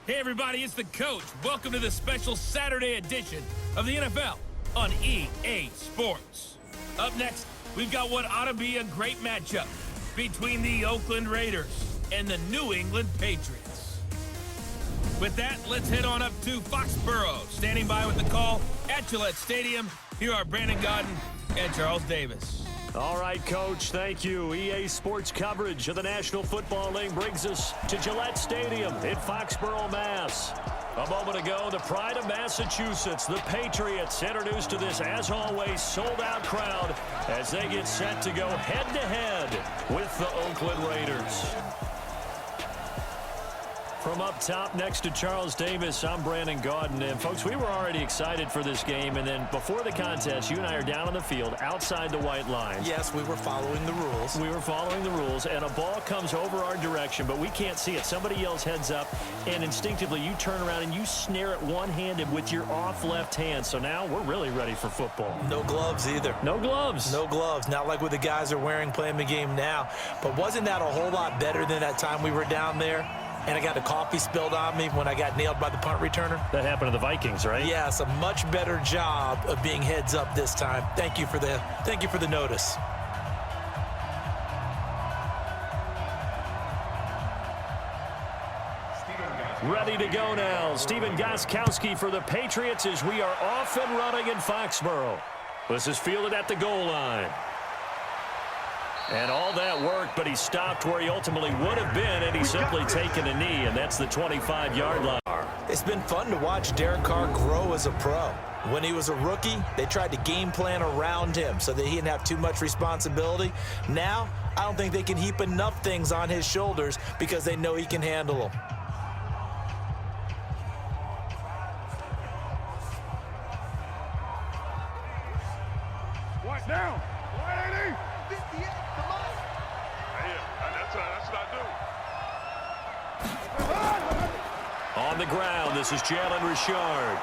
Hey everybody, it's the coach. Welcome to the special Saturday edition of the NFL on EA Sports. Up next, we've got what ought to be a great matchup between the Oakland Raiders and the New England Patriots. With that, let's head on up to Foxborough. Standing by with the call at Gillette Stadium, here are Brandon Gaudin and Charles Davis. All right, Coach, thank you. EA Sports coverage of the National Football League brings us to Gillette Stadium in Foxborough, Mass. A moment ago, the pride of Massachusetts, the Patriots, introduced to this, as always, sold-out crowd as they get set to go head-to-head with the Oakland Raiders. From up top next to Charles Davis, I'm Brandon Gaudin. And, folks, we were already excited for this game. And then before the contest, you and I are down on the field outside the white line. Yes, we were following the rules. We were following the rules, and a ball comes over our direction, but we can't see it. Somebody yells heads up, and instinctively you turn around and you snare it one-handed with your off left hand. So now we're really ready for football. No gloves either. No gloves. No gloves. Not like what the guys are wearing playing the game now. But wasn't that a whole lot better than that time we were down there? And I got the coffee spilled on me when I got nailed by the punt returner. That happened to the Vikings, right? Yes, a much better job of being heads up this time. Thank you for the notice. Ready to go now. Stephen Gostkowski for the Patriots as we are off and running in Foxborough. This is fielded at the goal line. And all that worked, but he stopped where he ultimately would have been, and he's simply taken a knee, and that's the 25-yard line. It's been fun to watch Derek Carr grow as a pro. When he was a rookie, they tried to game plan around him so that he didn't have too much responsibility. Now, I don't think they can heap enough things on his shoulders because they know he can handle them. What now? 180. On the ground, this is Jalen Richard.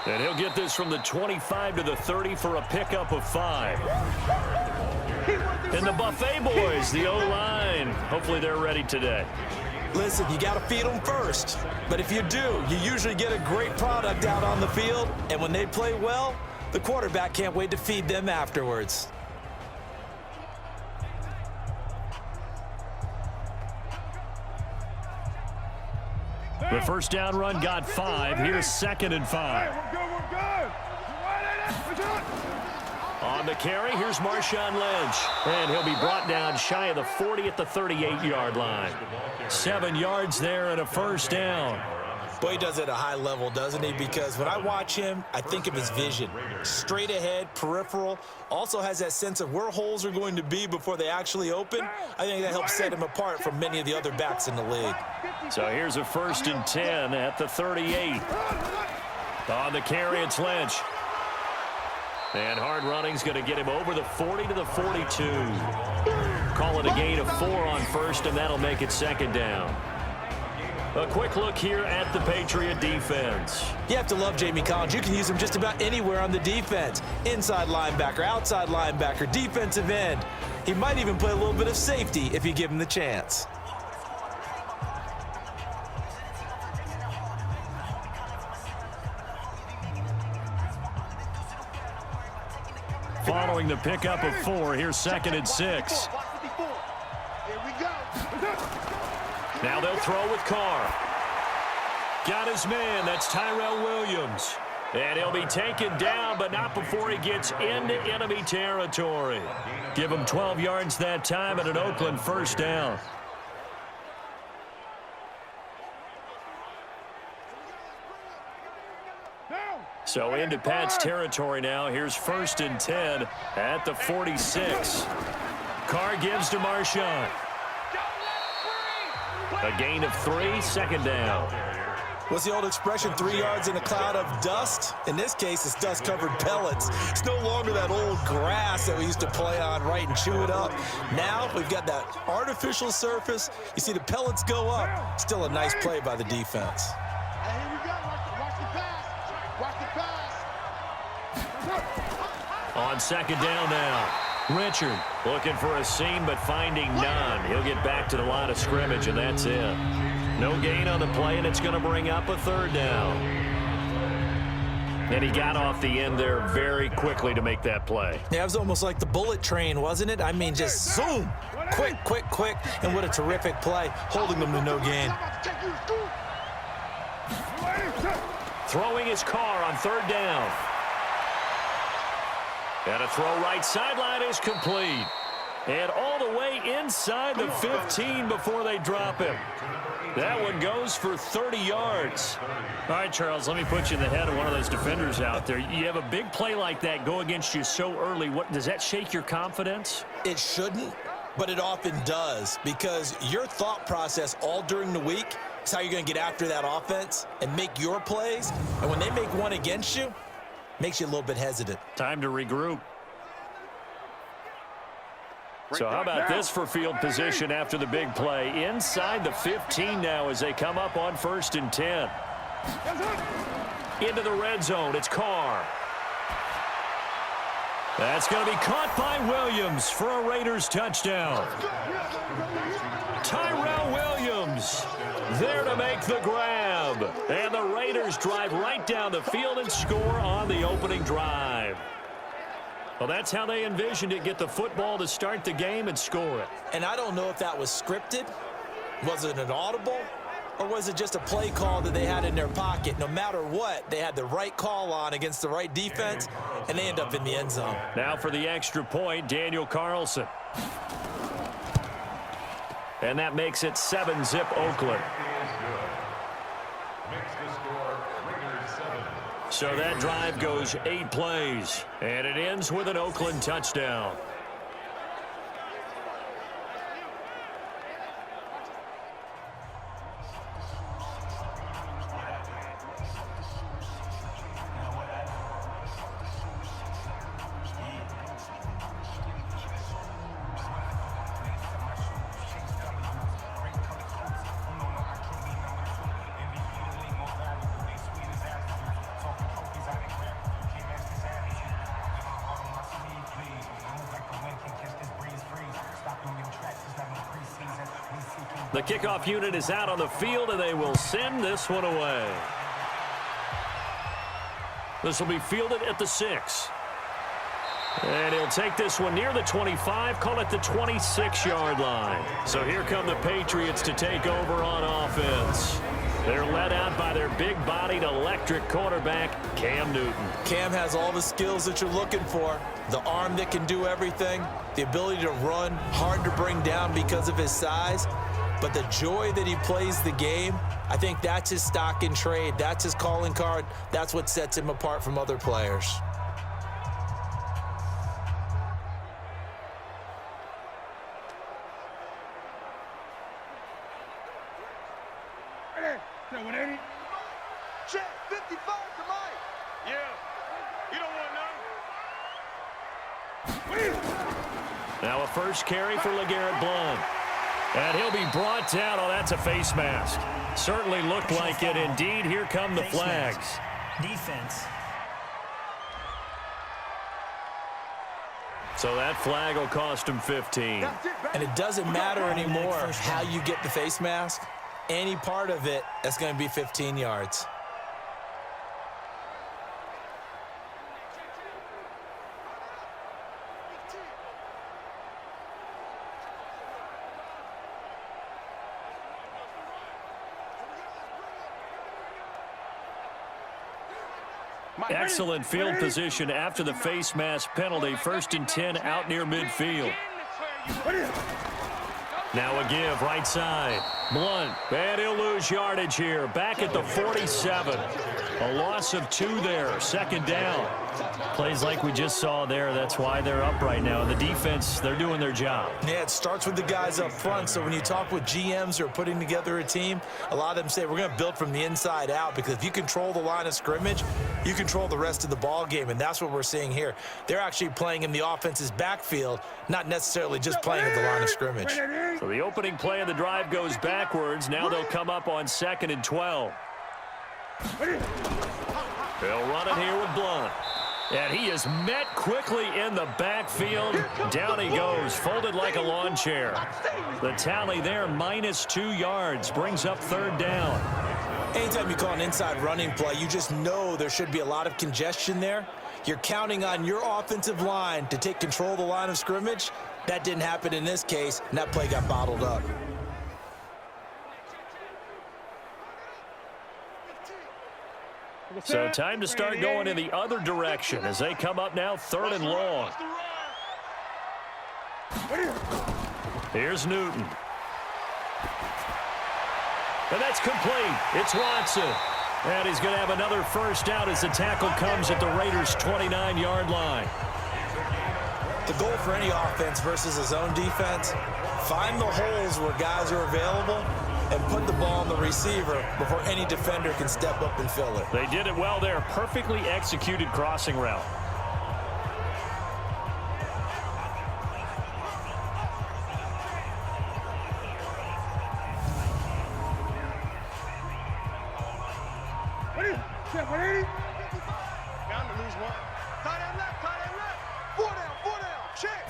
And he'll get this from the 25 to the 30 for a pickup of 5. And the Buffet boys, the O-line. Hopefully they're ready today. Listen, you got to feed them first. But if you do, you usually get a great product out on the field. And when they play well, the quarterback can't wait to feed them afterwards. The first down run got 5. Here's 2nd and 5. On the carry, here's Marshawn Lynch. And he'll be brought down shy of the 40 at the 38-yard line. 7 yards there and a first down. Boy, he does it at a high level, doesn't he? Because when I watch him, I think of his vision. Straight ahead, peripheral. Also has that sense of where holes are going to be before they actually open. I think that helps set him apart from many of the other backs in the league. So here's a 1st and 10 at the 38. On the carry, it's Lynch. And hard running's going to get him over the 40 to the 42. Call it a gain of 4 on first, and that'll make it 2nd down. A quick look here at the Patriot defense. You have to love Jamie Collins. You can use him just about anywhere on the defense. Inside linebacker, outside linebacker, defensive end. He might even play a little bit of safety if you give him the chance. Following the pickup of 4, here's 2nd and 6. Now they'll throw with Carr. Got his man. That's Tyrell Williams. And he'll be taken down, but not before he gets into enemy territory. Give him 12 yards that time and an Oakland first down. So into Pat's territory now. Here's 1st and 10 at the 46. Carr gives to Marshawn. A gain of 3, 2nd down. What's the old expression, 3 yards in a cloud of dust? In this case, it's dust-covered pellets. It's no longer that old grass that we used to play on, right, and chew it up. Now we've got that artificial surface. You see the pellets go up. Still a nice play by the defense. Here we go. Watch the pass. Watch the pass. On 2nd down now. Richard looking for a seam but finding none. He'll get back to the line of scrimmage, and that's it. No gain on the play, and it's going to bring up a third down. And he got off the end there very quickly to make that play. Yeah, it was almost like the bullet train, wasn't it? I mean, just zoom. Quick, quick, quick. And what a terrific play, holding them to no gain. Throwing his car on third down. And a throw right sideline is complete. And all the way inside the 15 before they drop him. That one goes for 30 yards. All right, Charles, let me put you in the head of one of those defenders out there. You have a big play like that go against you so early. What does that shake your confidence? It shouldn't, but it often does, because your thought process all during the week is how you're going to get after that offense and make your plays. And when they make one against you, it makes you a little bit hesitant. Time to regroup. So how about this for field position after the big play? Inside the 15 now as they come up on 1st and 10. Into the red zone, it's Carr. That's going to be caught by Williams for a Raiders touchdown. Tyrell Williams there to make the grab. And the Raiders drive right down the field and score on the opening drive. Well, that's how they envisioned it, get the football to start the game and score it. And I don't know if that was scripted. Was it an audible? Or was it just a play call that they had in their pocket? No matter what, they had the right call on against the right defense, and they end up in the end zone. Now for the extra point, Daniel Carlson. And that makes it 7-zip Oakland. So that drive goes 8 plays, and it ends with an Oakland touchdown. The kickoff unit is out on the field, and they will send this one away. This will be fielded at the 6. And he'll take this one near the 25, call it the 26-yard line. So here come the Patriots to take over on offense. They're led out by their big-bodied electric quarterback, Cam Newton. Cam has all the skills that you're looking for. The arm that can do everything, the ability to run, hard to bring down because of his size. But the joy that he plays the game, I think that's his stock in trade. That's his calling card. That's what sets him apart from other players. Check 55 to Mike. Yeah. You don't want none. Now a first carry for LeGarrette Blount. And he'll be brought down. Oh, that's a face mask. Certainly looked like it. Indeed, here come the flags. Defense. So that flag will cost him 15. And it doesn't matter anymore how you get the face mask. Any part of it, that's going to be 15 yards. Excellent field position after the face mask penalty. 1st and 10 out near midfield. Now a give right side. Blount, and he'll lose yardage here. Back at the 47. A loss of 2 there. 2nd down. Plays like we just saw there. That's why they're up right now. The defense, they're doing their job. Yeah, it starts with the guys up front. So when you talk with GMs who are putting together a team, a lot of them say we're going to build from the inside out, because if you control the line of scrimmage, you control the rest of the ball game, and that's what we're seeing here. They're actually playing in the offense's backfield, not necessarily just playing at the line of scrimmage. So the opening play of the drive goes backwards. Now they'll come up on 2nd and 12. They'll run it here with Blount. And he is met quickly in the backfield. Down he goes, folded like a lawn chair. The tally there, -2 yards, brings up 3rd down. Anytime you call an inside running play, you just know there should be a lot of congestion there. You're counting on your offensive line to take control of the line of scrimmage. That didn't happen in this case, and that play got bottled up. So time to start going in the other direction as they come up now 3rd and long. Here's Newton. And that's complete. It's Watson. And he's going to have another first down as the tackle comes at the Raiders' 29-yard line. The goal for any offense versus his own defense, find the holes where guys are available and put the ball on the receiver before any defender can step up and fill it. They did it well there. Perfectly executed crossing route. Bound to lose one. Tight end left, tight end left. 4 down, check.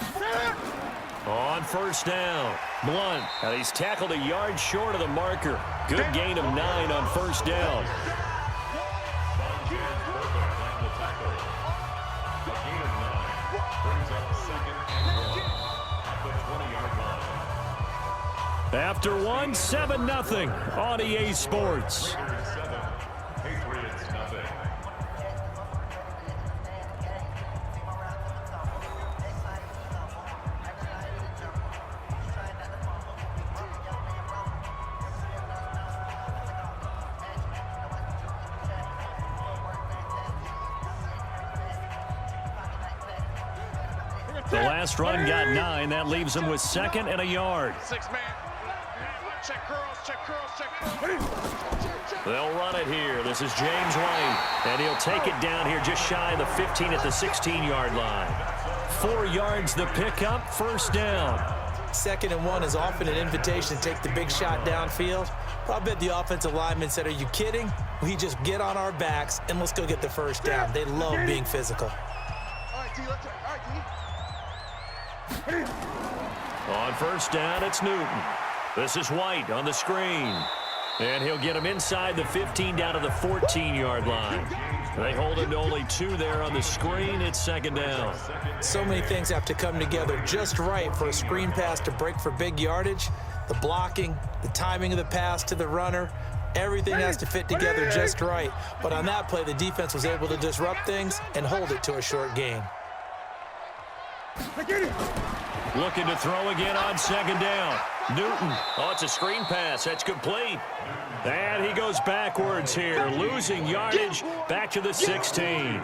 On first down, Blunt. Now he's tackled a yard short of the marker. Good gain of 9 on first down. After one, 7-0 on EA Sports. The last run got 9. That leaves him with 2nd and a yard. 6 man. Check curls, check curls, check curls. They'll run it here. This is James White, and he'll take it down here just shy of the 15 at the 16-yard line. 4 yards the pickup, first down. 2nd and 1 is often an invitation to take the big shot downfield. But I bet the offensive lineman said, are you kidding? We just get on our backs and let's go get the first down. They love being physical. All right, D, let's check. All right, D. On first down, it's Newton. This is White on the screen. And he'll get him inside the 15 down to the 14-yard line. They hold him to only 2 there on the screen. It's 2nd down. So many things have to come together just right for a screen pass to break for big yardage. The blocking, the timing of the pass to the runner, everything has to fit together just right. But on that play, the defense was able to disrupt things and hold it to a short gain. Looking to throw again on 2nd down. Newton. Oh, it's a screen pass. That's complete. And he goes backwards here, losing yardage back to the 16.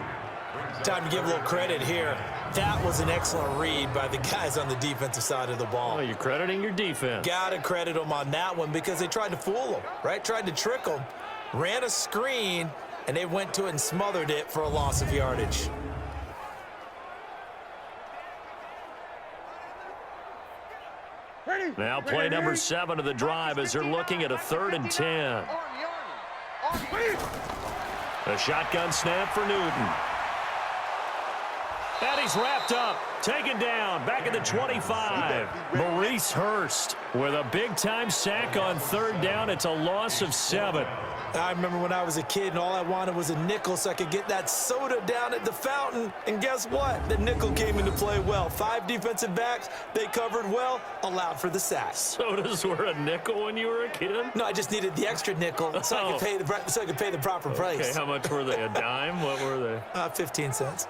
Time to give a little credit here. That was an excellent read by the guys on the defensive side of the ball. Oh, you're crediting your defense. Got to credit them on that one because they tried to fool them, right? Tried to trick them, ran a screen, and they went to it and smothered it for a loss of yardage. Now play number 7 of the drive as they're looking at a 3rd and 10. A shotgun snap for Newton. And he's wrapped up, taken down, back at the 25. Maurice Hurst with a big-time sack on 3rd down. It's a loss of 7. I remember when I was a kid and all I wanted was a nickel so I could get that soda down at the fountain. And guess what? The nickel came into play well. 5 defensive backs, they covered well, allowed for the sack. Sodas were a nickel when you were a kid? No, I just needed the extra nickel so I could pay the proper price. Okay, how much were they? A dime? What were they? 15 cents.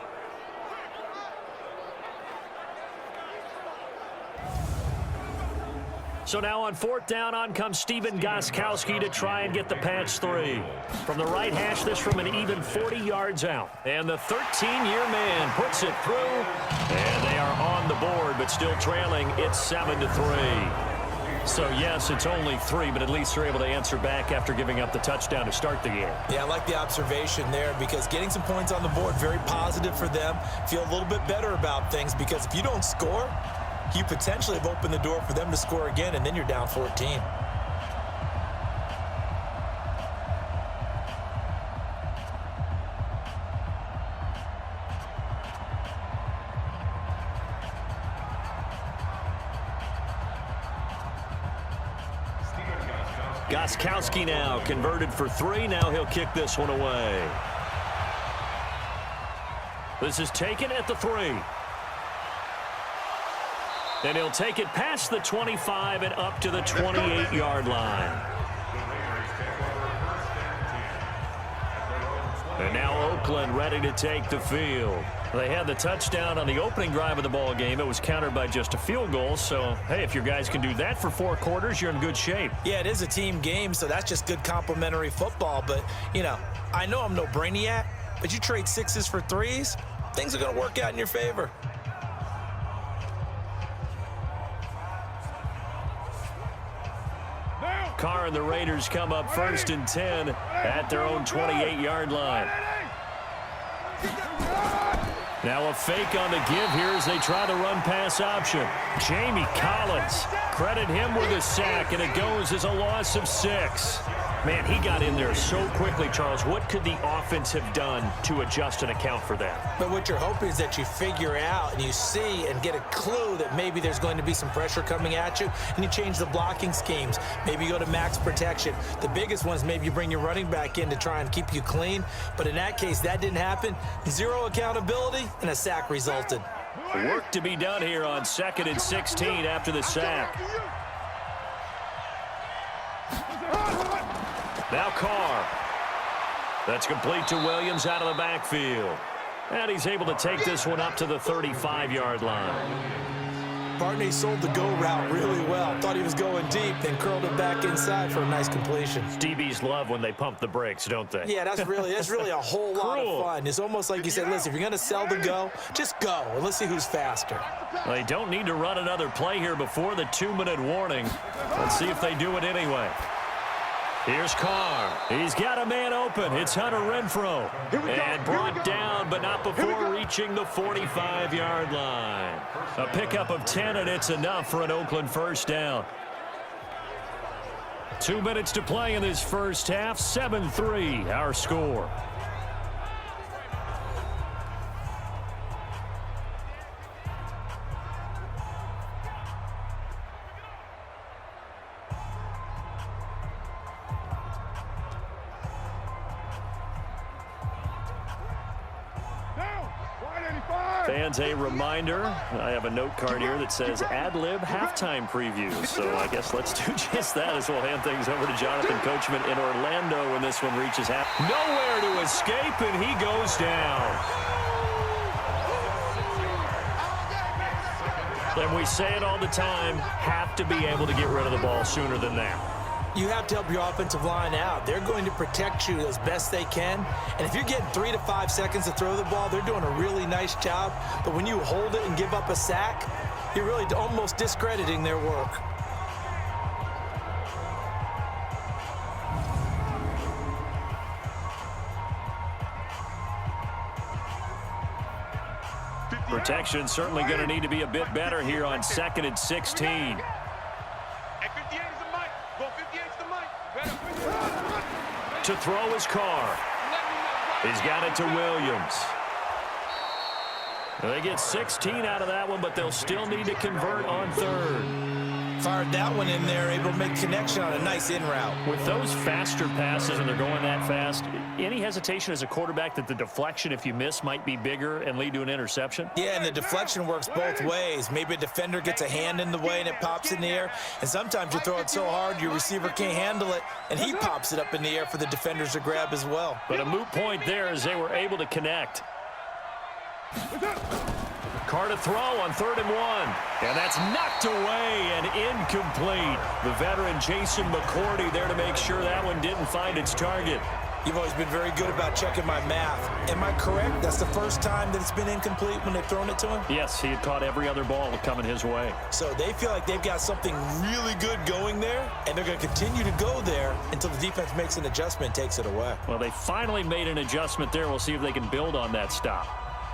So now on 4th down, on comes Stephen Gostkowski to try and get the patch 3. From the right hash, this from an even 40 yards out. And the 13-year man puts it through. And they are on the board, but still trailing. It's 7-3. So, yes, it's only 3, but at least they're able to answer back after giving up the touchdown to start the game. Yeah, I like the observation there because getting some points on the board, very positive for them. Feel a little bit better about things because if you don't score, you potentially have opened the door for them to score again, and then you're down 14. Gostkowski now converted for 3. Now he'll kick this one away. This is taken at the 3. And he'll take it past the 25 and up to the 28-yard line. And now Oakland ready to take the field. They had the touchdown on the opening drive of the ball game. It was countered by just a field goal. So, hey, if your guys can do that for 4 quarters, you're in good shape. Yeah, it is a team game, so that's just good complimentary football. But, you know, I know I'm no brainiac, but you trade 6s for 3s, things are going to work out in your favor. Carr and the Raiders come up 1st and 10 at their own 28-yard line. Now a fake on the give here as they try the run-pass option. Jamie Collins, credit him with a sack, and it goes as a loss of 6. Man, he got in there so quickly, Charles. What could the offense have done to adjust and account for that? But what you're hoping is that you figure out and you see and get a clue that maybe there's going to be some pressure coming at you, and you change the blocking schemes. Maybe you go to max protection. The biggest one is maybe you bring your running back in to try and keep you clean. But in that case, that didn't happen. 0 accountability, and a sack resulted. Work to be done here on 2nd and 16 after the sack. Now Carr. That's complete to Williams out of the backfield. And he's able to take this one up to the 35-yard line. Barney sold the go route really well. Thought he was going deep, then curled it back inside for a nice completion. DBs love when they pump the brakes, don't they? Yeah, that's really a whole lot of fun. It's almost like you said, listen, if you're going to sell the go, just go, and let's see who's faster. Well, they don't need to run another play here before the 2-minute warning. Let's see if they do it anyway. Here's Carr. He's got a man open. It's Hunter Renfrow. And brought down, but not before reaching the 45-yard line. A pickup of 10, and it's enough for an Oakland first down. 2 minutes to play in this first half. 7-3, our score. Fans, a reminder, I have a note card here that says ad-lib halftime preview. So I guess let's do just that as we'll hand things over to Jonathan Coachman in Orlando when this one reaches half. Nowhere to escape, and he goes down. And we say it all the time, have to be able to get rid of the ball sooner than that. You have to help your offensive line out. They're going to protect you as best they can. And if you're getting 3 to 5 seconds to throw the ball, they're doing a really nice job. But when you hold it and give up a sack, you're really almost discrediting their work. Protection certainly going to need to be a bit better here on 2nd and 16. To throw his Carr. He's got it to Williams. They get 16 out of that one, but they'll still need to convert on 3rd. Fired that one in there, able to make connection on a nice in route. With those faster passes and they're going that fast, any hesitation as a quarterback that the deflection, if you miss, might be bigger and lead to an interception? Yeah, and the deflection works both ways. Maybe a defender gets a hand in the way and it pops in the air, and sometimes you throw it so hard your receiver can't handle it, and he pops it up in the air for the defenders to grab as well. But a moot point there as they were able to connect. Carr to throw on 3rd and 1. And that's knocked away and incomplete. The veteran Jason McCourty there to make sure that one didn't find its target. You've always been very good about checking my math. Am I correct? That's the first time that it's been incomplete when they've thrown it to him? Yes, he had caught every other ball coming his way. So they feel like they've got something really good going there, and they're going to continue to go there until the defense makes an adjustment and takes it away. Well, they finally made an adjustment there. We'll see if they can build on that stop.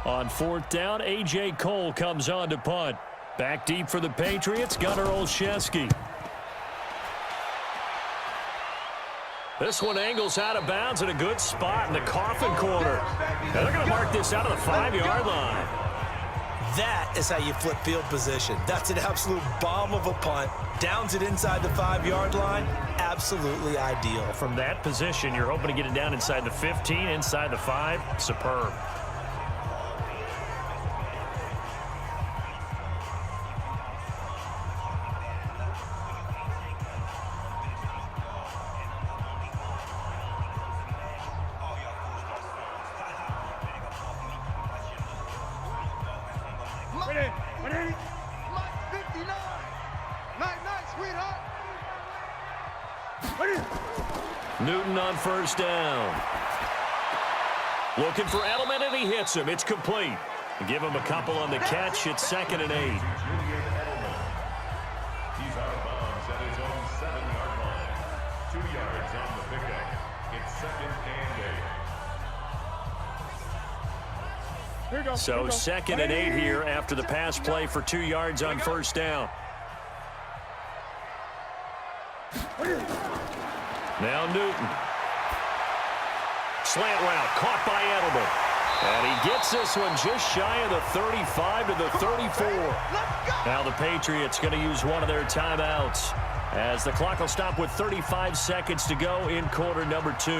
On 4th down, A.J. Cole comes on to punt. Back deep for the Patriots, Gunnar Olszewski. This one angles out of bounds in a good spot in the coffin corner. Now they're going to mark this out of the 5-yard line. That is how you flip field position. That's an absolute bomb of a punt. Downs it inside the 5-yard line. Absolutely ideal. From that position, you're hoping to get it down inside the 15, inside the 5. Superb. Newton on first down. Looking for Edelman, and he hits him. It's complete. Give him a couple on the catch. It's 2nd and 8. He's out of bounds at his own 7-yard line. 2 yards on the pickup. It's 2nd and 8. So 2nd and 8 here after the pass play for 2 yards on first down. Now Newton. Slant route caught by Edelman. And he gets this one just shy of the 35 to the 34. Now the Patriots going to use one of their timeouts as the clock will stop with 35 seconds to go in quarter number 2.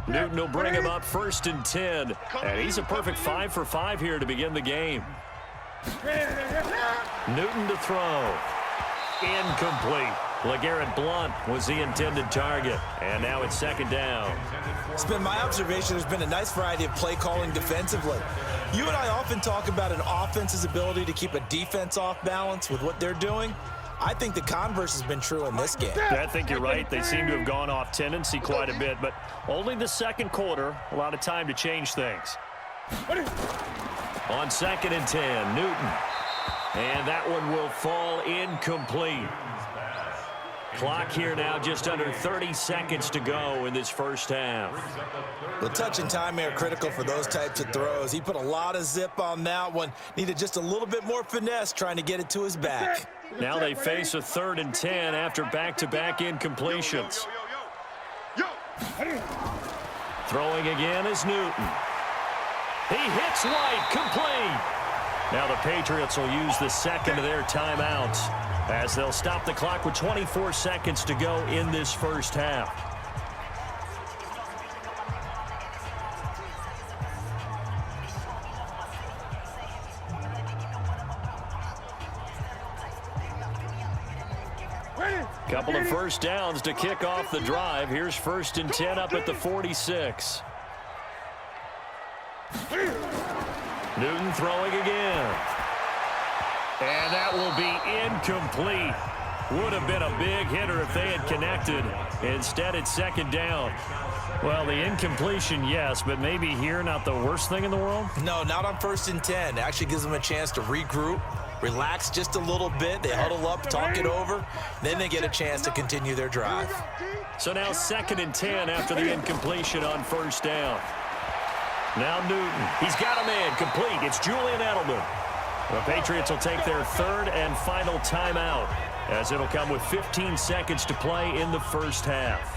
Newton will bring him up 1st and 10. And he's a perfect 5 for 5 here to begin the game. Newton to throw. Incomplete. LeGarrette Blount was the intended target. And now it's 2nd down. It's been my observation there's been a nice variety of play calling defensively. You and I often talk about an offense's ability to keep a defense off balance with what they're doing. I think the converse has been true in this game. I think you're right. They seem to have gone off tendency quite a bit, but only the 2nd quarter, a lot of time to change things. On 2nd and 10, Newton. And that one will fall incomplete. Clock here now just under 30 seconds to go in this first half. The touch and timing are critical for those types of throws. He put a lot of zip on that one. Needed just a little bit more finesse trying to get it to his back. Now they face a 3rd and 10 after back-to-back incompletions. Throwing again is Newton. He hits right, complete. Now the Patriots will use the 2nd of their timeouts as they'll stop the clock with 24 seconds to go in this first half. Couple of first downs to kick off the drive. Here's 1st and 10 up at the 46. Newton throwing again. And that will be incomplete. Would have been a big hitter if they had connected. Instead, it's 2nd down. Well, the incompletion, yes, but maybe here not the worst thing in the world? No, not on 1st and 10. It actually gives them a chance to regroup, relax just a little bit. They huddle up, talk it over. Then they get a chance to continue their drive. So now 2nd and 10 after the incompletion on 1st down. Now Newton. He's got a man complete. It's Julian Edelman. The Patriots will take their 3rd and final timeout as it'll come with 15 seconds to play in the first half.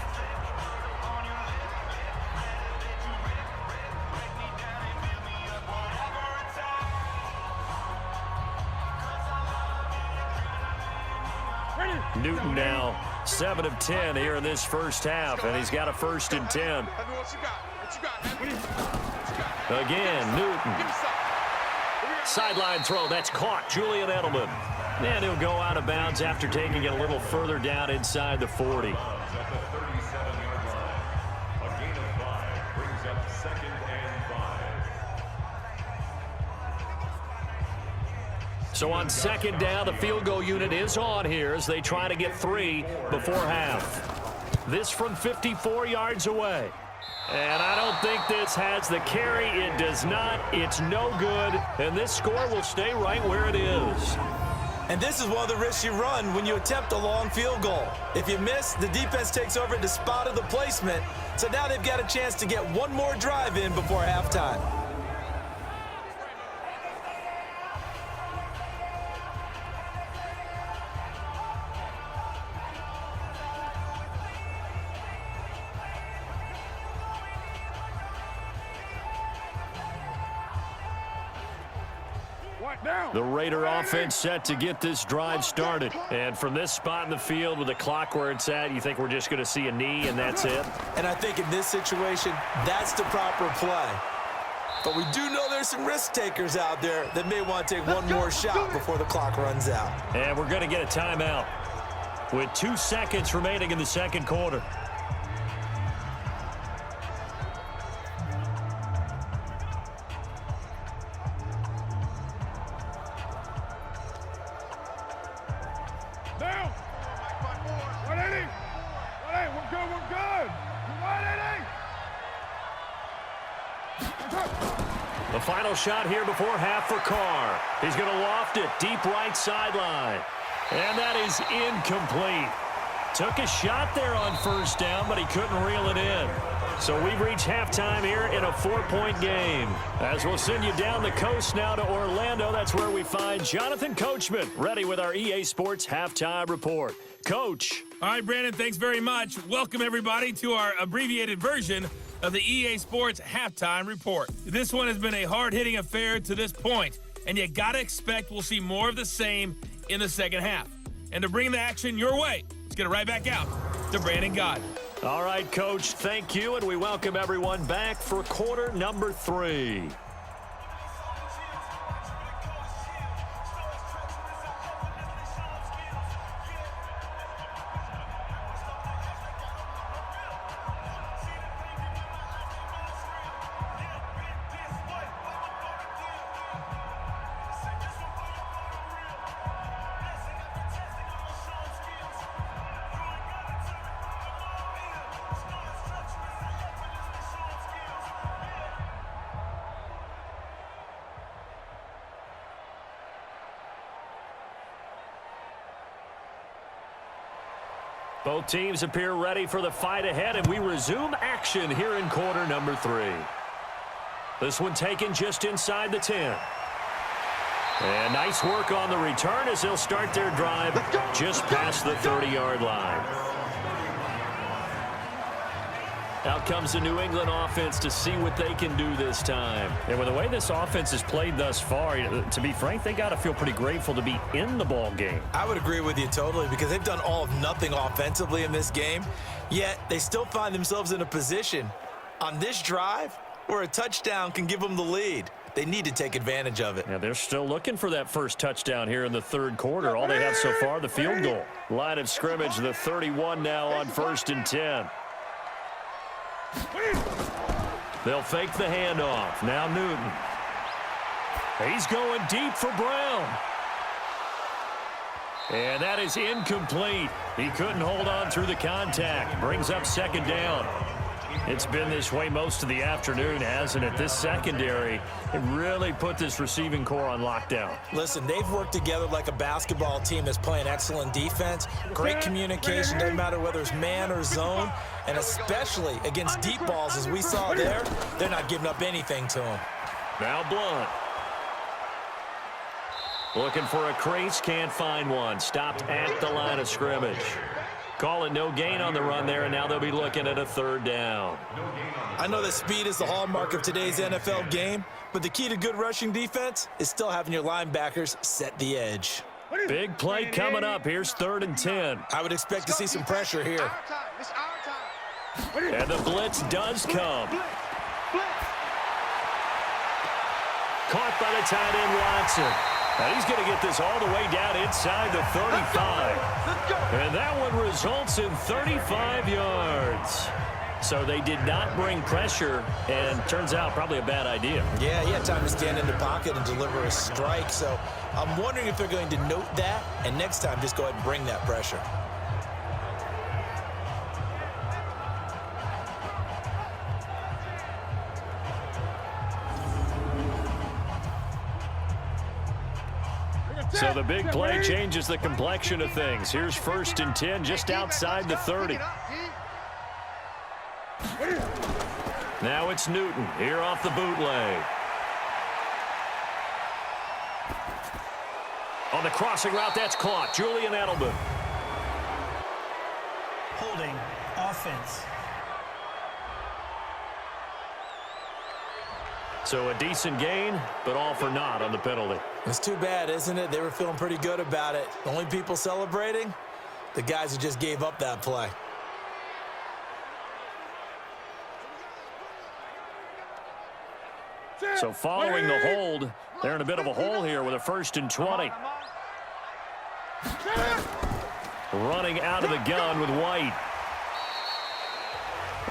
Newton now 7 of 10 here in this first half, and he's got a 1st and 10. Again, Newton. Sideline throw, that's caught. Julian Edelman. And he'll go out of bounds after taking it a little further down inside the 40. At the 37-yard line. A gain of 5 brings up 2nd and 5. So on 2nd down, the field goal unit is on here as they try to get 3 before half. This from 54 yards away. And I don't think this has the carry. It does not. It's no good. And this score will stay right where it is. And this is one of the risks you run when you attempt a long field goal. If you miss, the defense takes over at the spot of the placement. So now they've got a chance to get one more drive in before halftime. The Raider offense set to get this drive started. And from this spot in the field with the clock where it's at, you think we're just going to see a knee and that's it? And I think in this situation, that's the proper play. But we do know there's some risk takers out there that may want to take one more shot before the clock runs out. And we're going to get a timeout with 2 seconds remaining in the second quarter. Down. 180. 180. We're good. We're good. 180. The final shot here before half for Carr. He's going to loft it deep right sideline. And that is incomplete. Took a shot there on first down, but he couldn't reel it in. So we've reached halftime here in a 4-point game. As we'll send you down the coast now to Orlando, that's where we find Jonathan Coachman, ready with our EA Sports Halftime Report. Coach. All right, Brandon, thanks very much. Welcome, everybody, to our abbreviated version of the EA Sports Halftime Report. This one has been a hard-hitting affair to this point, and you got to expect we'll see more of the same in the second half. And to bring the action your way, let's get it right back out to Brandon Gaudin. All right, Coach, thank you, and we welcome everyone back for quarter number 3. Both teams appear ready for the fight ahead, and we resume action here in quarter number 3. This one taken just inside the 10. And nice work on the return as they'll start their drive just past the 30-yard line. Out comes the New England offense to see what they can do this time. And with the way this offense has played thus far, to be frank, they got to feel pretty grateful to be in the ball game. I would agree with you totally because they've done all of nothing offensively in this game, yet they still find themselves in a position on this drive where a touchdown can give them the lead. They need to take advantage of it. Yeah, they're still looking for that first touchdown here in the third quarter. All they have so far, the field goal. Line of scrimmage, the 31 now on 1st and 10. They'll fake the handoff. Now Newton. He's going deep for Brown. And that is incomplete. He couldn't hold on through the contact. Brings up second down. It's been this way most of the afternoon, hasn't it? This secondary, it really put this receiving core on lockdown. Listen, they've worked together like a basketball team that's playing excellent defense. Great communication, doesn't matter whether it's man or zone. And especially against deep balls, as we saw there, they're not giving up anything to them. Now Blunt. Looking for a crease, can't find one. Stopped at the line of scrimmage. Call it no gain on the run there, and now they'll be looking at a third down. I know that speed is the hallmark of today's NFL game, but the key to good rushing defense is still having your linebackers set the edge. Big play coming up. Here's 3rd and 10. I would expect to see some pressure here. And the blitz does come. Caught by the tight end, Watson. And he's going to get this all the way down inside the 35. And that one results in 35 yards. So they did not bring pressure, and turns out probably a bad idea. Yeah, he had time to stand in the pocket and deliver a strike. So I'm wondering if they're going to note that, and next time just go ahead and bring that pressure. So the big play changes the complexion of things. Here's 1st and 10 just outside the 30. Now it's Newton here off the bootleg. On the crossing route, that's caught. Julian Edelman. Holding offense. So a decent gain, but all for naught on the penalty. It's too bad, isn't it? They were feeling pretty good about it. The only people celebrating, the guys who just gave up that play. So following the hold, they're in a bit of a hole here with a 1st and 20. Running out of the gun with White.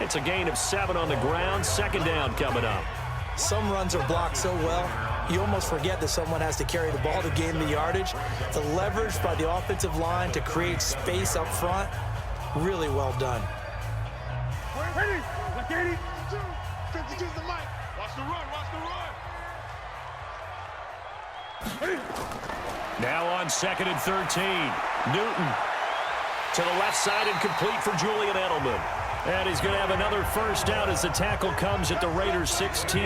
It's a gain of 7 on the ground. 2nd down coming up. Some runs are blocked so well, you almost forget that someone has to carry the ball to gain the yardage. The leverage by the offensive line to create space up front, really well done. Now on 2nd and 13. Newton to the left side and complete for Julian Edelman. And he's going to have another 1st down as the tackle comes at the Raiders' 16.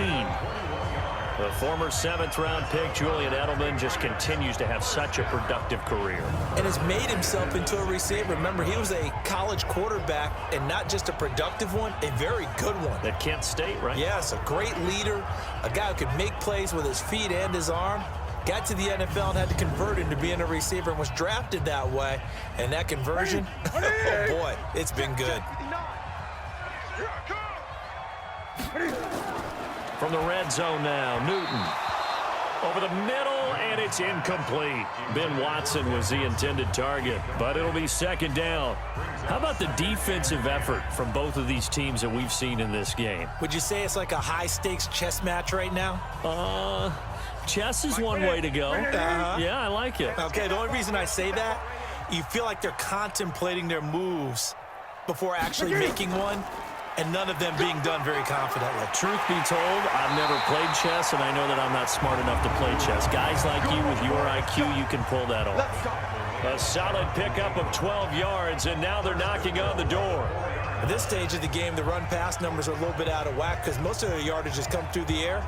The former 7th-round pick, Julian Edelman, just continues to have such a productive career. And has made himself into a receiver. Remember, he was a college quarterback, and not just a productive one, a very good one. At Kent State, right? Yes, a great leader, a guy who could make plays with his feet and his arm. Got to the NFL and had to convert into being a receiver and was drafted that way. And that conversion, oh boy, it's been good. From the red zone now, Newton. Over the middle, and it's incomplete. Ben Watson was the intended target, but it'll be 2nd down. How about the defensive effort from both of these teams that we've seen in this game? Would you say it's like a high-stakes chess match right now? Chess is one way to go. Yeah, I like it. Okay, the only reason I say that, you feel like they're contemplating their moves before actually making one, and none of them being done very confidently. Truth be told, I've never played chess, and I know that I'm not smart enough to play chess. Guys like you with your IQ, you can pull that off. A solid pickup of 12 yards, and now they're knocking on the door. At this stage of the game, the run-pass numbers are a little bit out of whack because most of the yardage has come through the air.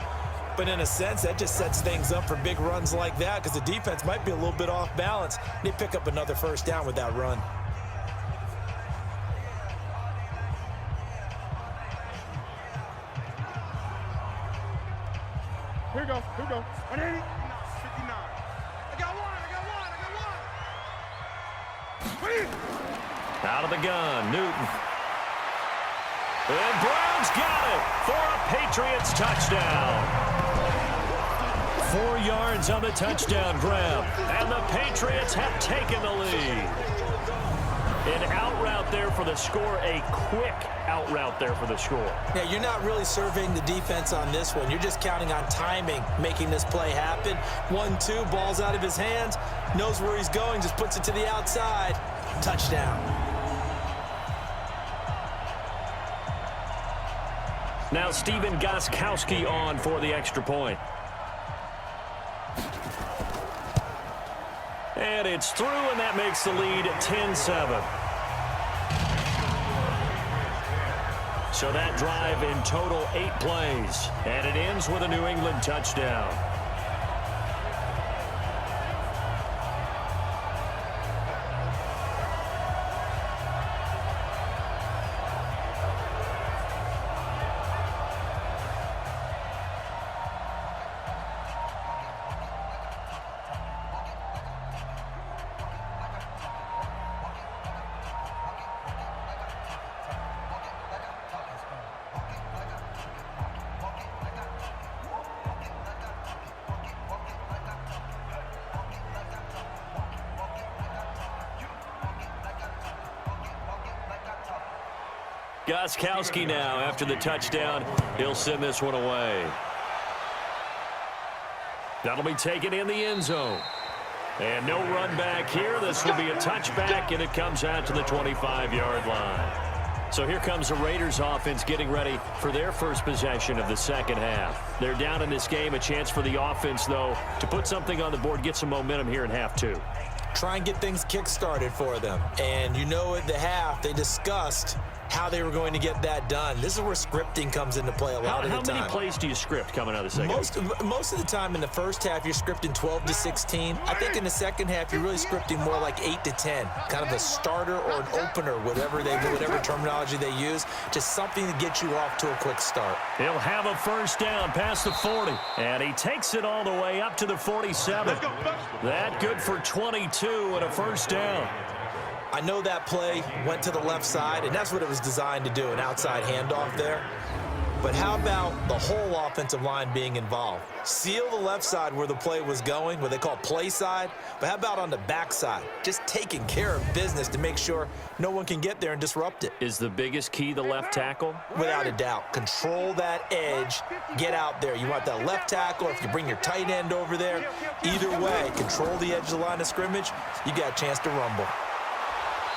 But in a sense, that just sets things up for big runs like that because the defense might be a little bit off balance. They pick up another 1st down with that run. Here we go. 180. 59. I got one. Out of the gun, Newton. And Brown's got it for a Patriots touchdown. 4 yards on the touchdown grab, and the Patriots have taken the lead. An out route there for the score, a quick out route there for the score. Yeah, you're not really surveying the defense on this one. You're just counting on timing, making this play happen. 1-2, ball's out of his hands, knows where he's going, just puts it to the outside. Touchdown. Now Steven Gostkowski on for the extra point. And it's through, and that makes the lead 10-7. So that drive in total 8 plays, and it ends with a New England touchdown. Gostkowski now, after the touchdown, he'll send this one away. That'll be taken in the end zone. And no run back here. This will be a touchback, and it comes out to the 25-yard line. So here comes the Raiders offense getting ready for their first possession of the 2nd half. They're down in this game. A chance for the offense, though, to put something on the board, get some momentum here in half 2. Try and get things kick-started for them. And you know at the half, they discussed how they were going to get that done. This is where scripting comes into play a lot of the time. How many plays do you script coming out of the second? Most of the time in the first half, you're scripting 12 to 16. I think in the second half, you're really scripting more like 8 to 10, kind of a starter or an opener, whatever terminology they use, just something to get you off to a quick start. He'll have a first down past the 40, and he takes it all the way up to the 47. That good for 22 and a first down. I know that play went to the left side, and that's what it was designed to do, an outside handoff there. But how about the whole offensive line being involved? Seal the left side where the play was going, what they call play side, but how about on the back side? Just taking care of business to make sure no one can get there and disrupt it. Is the biggest key the left tackle? Without a doubt. Control that edge. Get out there. You want that left tackle. If you bring your tight end over there, either way, control the edge of the line of scrimmage, you got a chance to rumble.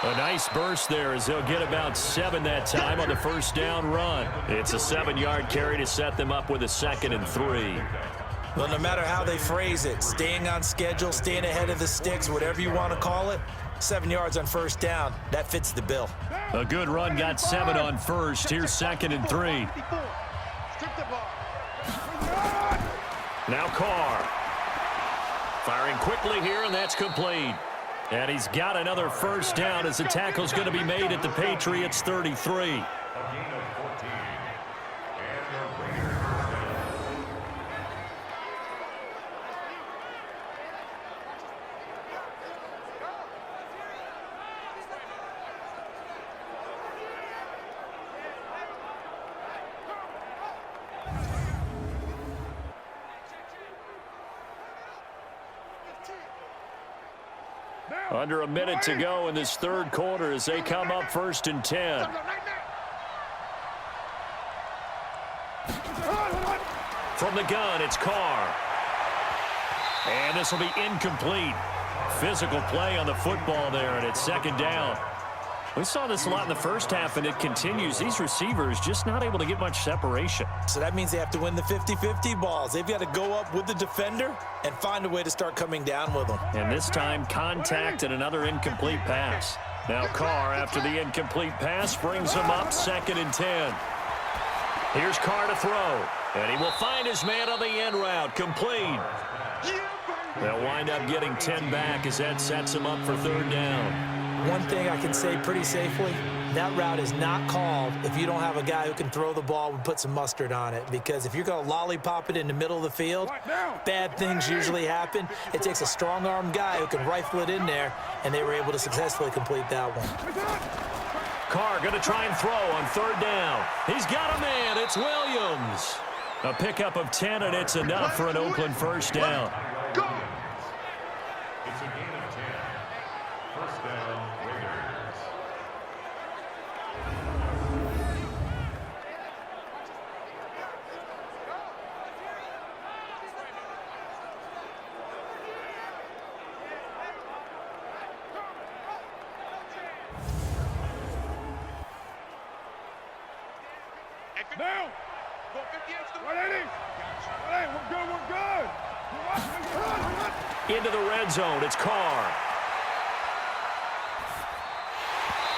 A nice burst there as they'll get about 7 that time on the first down run. It's a 7-yard carry to set them up with a 2nd and 3. Well, no matter how they phrase it, staying on schedule, staying ahead of the sticks, whatever you want to call it, 7 yards on first down, that fits the bill. A good run got 7 on first. Here's 2nd and 3. Now Carr. Firing quickly here, and that's complete. And he's got another first down as the tackle's going to be made at the Patriots 33. Under a minute to go in this third quarter as they come up 1st and 10. From the gun, it's Carr. And this will be incomplete. Physical play on the football there, and it's 2nd down. We saw this a lot in the first half, and it continues. These receivers just not able to get much separation. So that means they have to win the 50-50 balls. They've got to go up with the defender and find a way to start coming down with them. And this time, contact and another incomplete pass. Now Carr, after the incomplete pass, brings him up 2nd and 10. Here's Carr to throw. And he will find his man on the end route. Complete. They'll wind up getting 10 back as that sets him up for 3rd down. One thing I can say pretty safely, that route is not called if you don't have a guy who can throw the ball and put some mustard on it. Because if you're going to lollipop it in the middle of the field, bad things usually happen. It takes a strong-armed guy who can rifle it in there, and they were able to successfully complete that one. Carr going to try and throw on 3rd down. He's got a man. It's Williams. A pickup of 10, and it's enough for an Oakland first down. It's a gain of 10. First down, Raiders. Now! Go 58 180! 180, we're good! Into the red zone, it's Carr.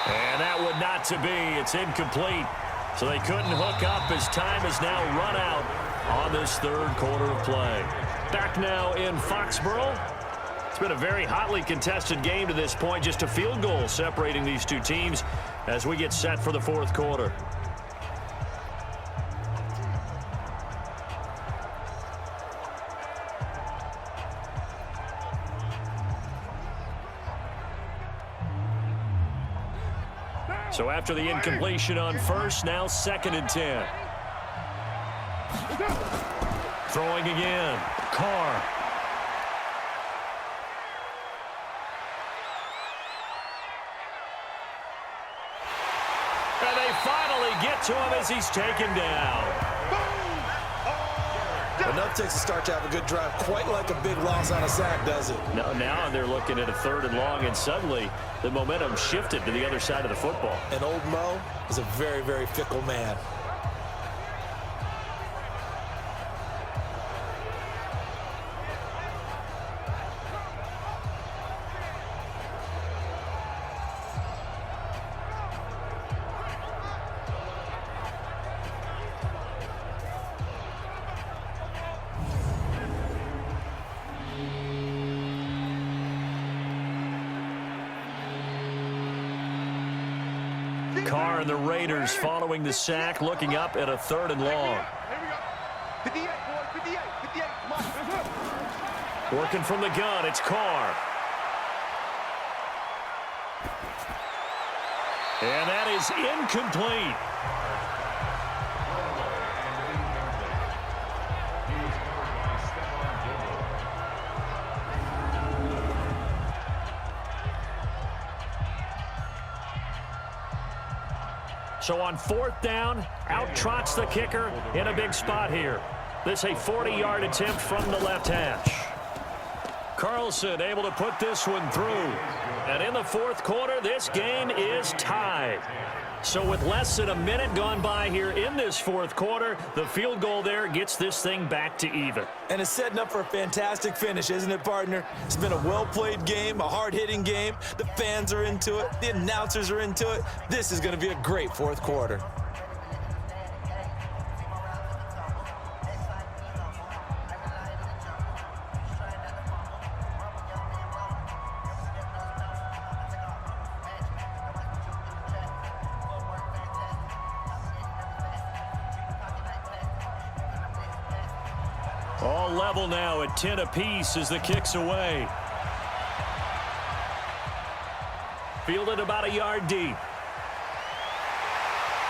And that would not to be. It's incomplete. So they couldn't hook up as time has now run out on this third quarter of play. Back now in Foxborough. It's been a very hotly contested game to this point. Just a field goal separating these two teams as we get set for the fourth quarter. So after the incompletion on first, now 2nd and 10. Throwing again. Carr. And they finally get to him as he's taken down. Enough takes a start to have a good drive, quite like a big loss on a sack, does it? No, now they're looking at a 3rd and long, and suddenly the momentum shifted to the other side of the football. And old Mo is a very, very fickle man. Carr and the Raiders following the sack, looking up at a 3rd and long. Here we go. 58, boy. 58. 58. Come on. Working from the gun, it's Carr. And that is incomplete. So on 4th down, out trots the kicker in a big spot here. This a 40-yard attempt from the left hash. Carlson able to put this one through. And in the 4th quarter, this game is tied. So with less than a minute gone by here in this 4th quarter, the field goal there gets this thing back to even. And it's setting up for a fantastic finish, isn't it, partner? It's been a well-played game, a hard-hitting game. The fans are into it. The announcers are into it. This is going to be a great 4th quarter. All level now at 10 apiece as the kick's away. Fielded about a yard deep.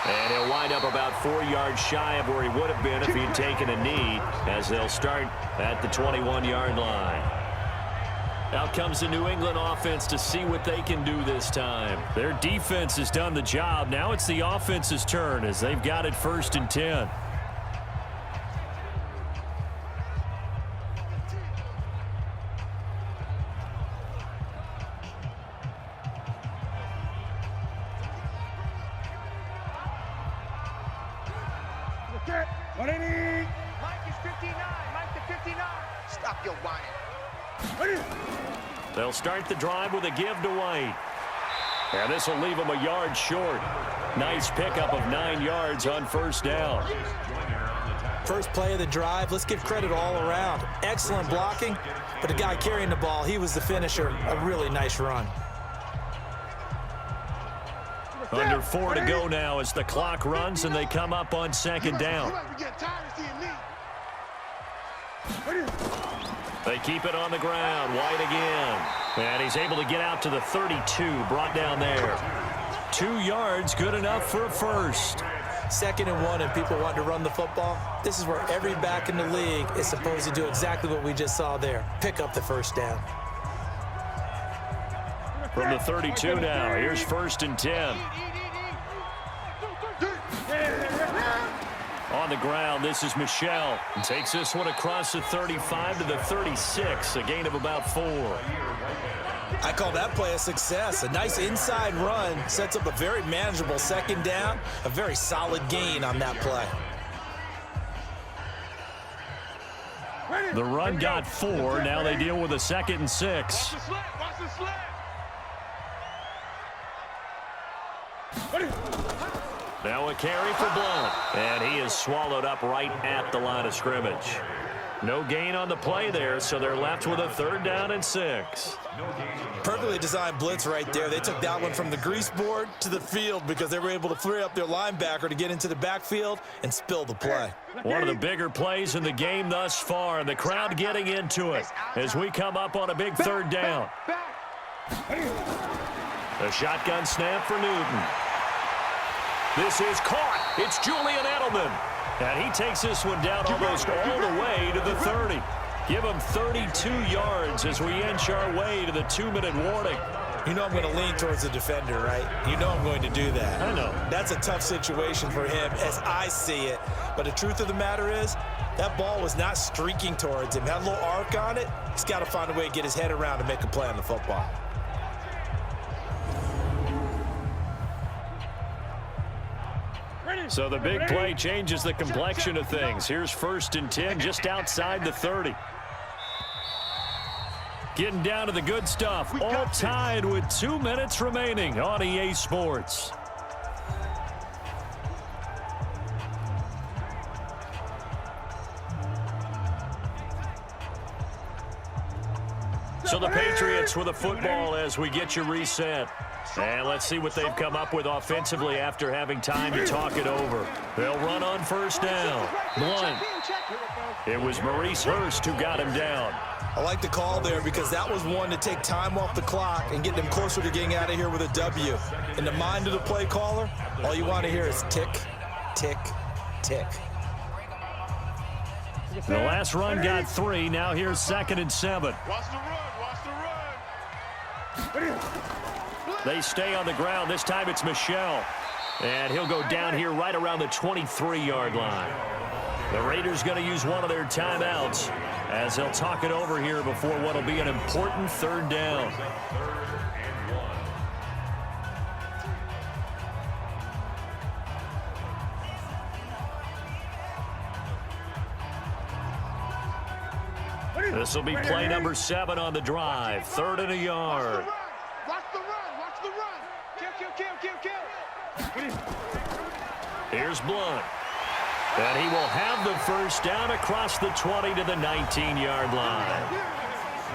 And he'll wind up about 4 yards shy of where he would have been if he had taken a knee, as they'll start at the 21-yard line. Out comes the New England offense to see what they can do this time. Their defense has done the job. Now it's the offense's turn as they've got it 1st and 10. Mike is 59. Mike to 59. Stop your whining. They'll start the drive with a give to White. And this will leave them a yard short. Nice pickup of 9 yards on 1st down. First play of the drive, let's give credit all around. Excellent blocking, but the guy carrying the ball, he was the finisher. A really nice run. Under 4 to go now as the clock runs and they come up on 2nd down. They keep it on the ground. White again. And he's able to get out to the 32, brought down there. 2 yards, good enough for a first. 2nd and 1 and people want to run the football. This is where every back in the league is supposed to do exactly what we just saw there. Pick up the 1st down. From the 32 now, here's 1st and 10. On the ground, this is Michel. And takes this one across the 35 to the 36, a gain of about 4. I call that play a success. A nice inside run sets up a very manageable 2nd down. A very solid gain on that play. The run got 4. Now they deal with a 2nd and 6. Now a carry for Blount. And he is swallowed up right at the line of scrimmage. No gain on the play there, so they're left with a 3rd down and 6. Perfectly designed blitz right there. They took that one from the grease board to the field because they were able to free up their linebacker to get into the backfield and spill the play. One of the bigger plays in the game thus far. The crowd getting into it as we come up on a big 3rd down. A shotgun snap for Newton. This is caught. It's Julian Edelman. And he takes this one down almost all the way to the 30. Give him 32 yards as we inch our way to the 2-minute warning. You know I'm going to lean towards the defender, right? You know I'm going to do that. I know. That's a tough situation for him as I see it. But the truth of the matter is, that ball was not streaking towards him. Had a little arc on it. He's got to find a way to get his head around and make a play on the football. So the big play changes the complexion of things. Here's 1st and 10 just outside the 30. Getting down to the good stuff. All tied with 2 minutes remaining on EA Sports. So the Patriots with a football as we get you reset. And let's see what they've come up with offensively after having time to talk it over. They'll run on first down. Blunt. It was Maurice Hurst who got him down. I like the call there because that was one to take time off the clock and get them closer to getting out of here with a W. In the mind of the play caller, all you want to hear is tick, tick, tick. The last run got 3. Now here's 2nd and 7. Watch the run. Watch the run. They stay on the ground. This time it's Michel. And he'll go down here right around the 23-yard line. The Raiders going to use one of their timeouts as they'll talk it over here before what will be an important 3rd down. This will be play number 7 on the drive. 3rd and a yard. Watch the run. Watch the run. Kill. Here's Blunt. And he will have the first down across the 20 to the 19-yard line.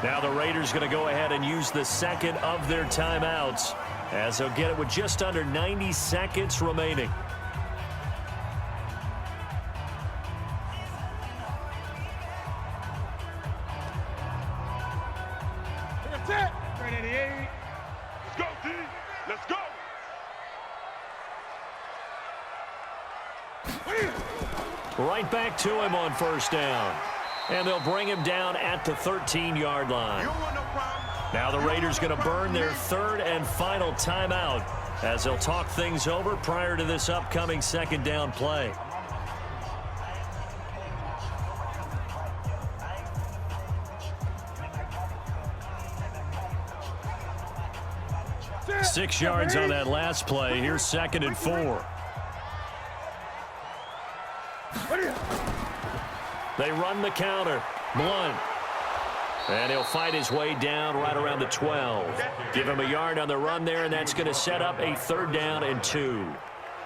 Now the Raiders going to go ahead and use the 2nd of their timeouts as they'll get it with just under 90 seconds remaining. Let's go, D. Let's go. Right back to him on first down. And they'll bring him down at the 13-yard line. Now the Raiders going to burn their 3rd and final timeout as they'll talk things over prior to this upcoming 2nd down play. Six yards on that last play. Here's 2nd and 4. They run the counter. Blunt. And he'll fight his way down right around the 12. Give him a yard on the run there, and that's going to set up a 3rd down and 2.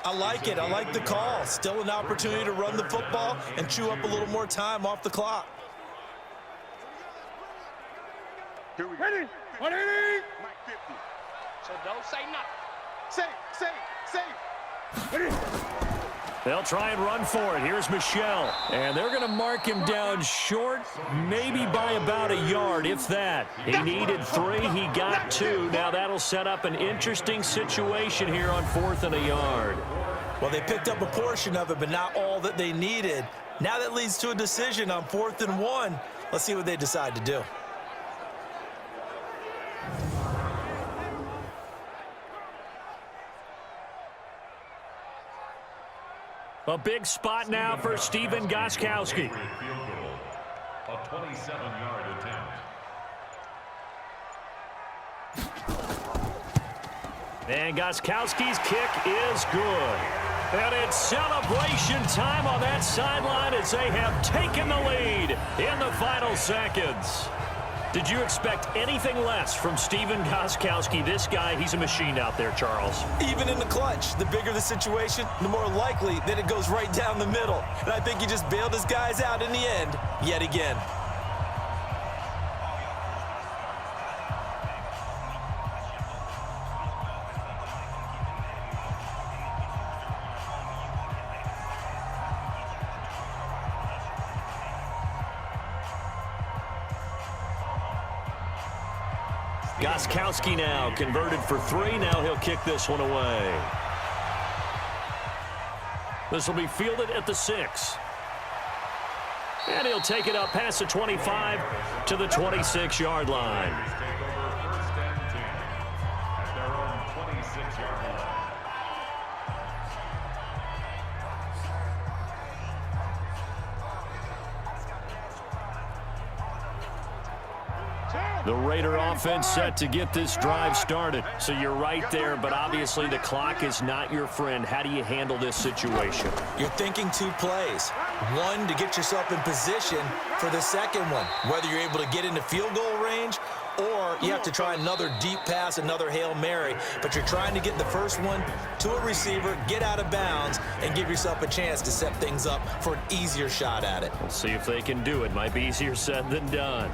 I like it. I like the call. Still an opportunity to run the football and chew up a little more time off the clock. Here we go. Ready. 180. Mike 50. So don't say nothing. Say. Ready. They'll try and run for it. Here's Michel. And they're going to mark him down short, maybe by about a yard, if that. He needed 3. He got 2. Now that'll set up an interesting situation here on 4th and a yard. Well, they picked up a portion of it, but not all that they needed. Now that leads to a decision on 4th and 1. Let's see what they decide to do. A big spot now for Stephen Gostkowski. A 27-yard attempt. And Gostkowski's kick is good. And it's celebration time on that sideline as they have taken the lead in the final seconds. Did you expect anything less from Stephen Gostkowski? This guy, he's a machine out there, Charles. Even in the clutch, the bigger the situation, the more likely that it goes right down the middle. And I think he just bailed his guys out in the end, yet again. Gostkowski now converted for 3. Now he'll kick this one away. This will be fielded at the 6. And he'll take it up past the 25 to the 26-yard line. Take over 1st and 10 at their own 26-yard line. The Raider offense set to get this drive started. So you're right there, but obviously the clock is not your friend. How do you handle this situation? You're thinking 2 plays. One, to get yourself in position for the second one, whether you're able to get into field goal range or you have to try another deep pass, another Hail Mary. But you're trying to get the first one to a receiver, get out of bounds, and give yourself a chance to set things up for an easier shot at it. We'll see if they can do it. Might be easier said than done.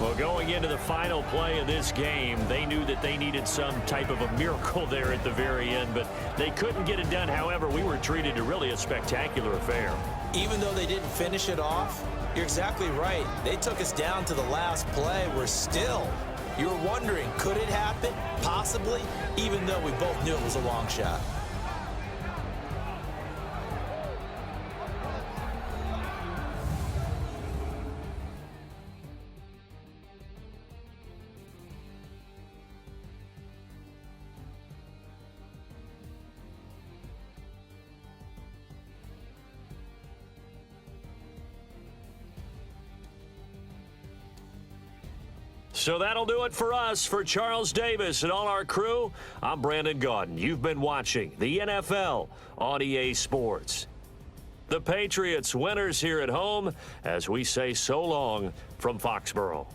Well, going into the final play of this game, they knew that they needed some type of a miracle there at the very end, but they couldn't get it done. However, we were treated to really a spectacular affair. Even though they didn't finish it off, you're exactly right. They took us down to the last play. We're still, you were wondering, could it happen? Possibly, even though we both knew it was a long shot. So that'll do it for us. For Charles Davis and all our crew, I'm Brandon Gaudin. You've been watching the NFL on EA Sports. The Patriots winners here at home as we say so long from Foxborough.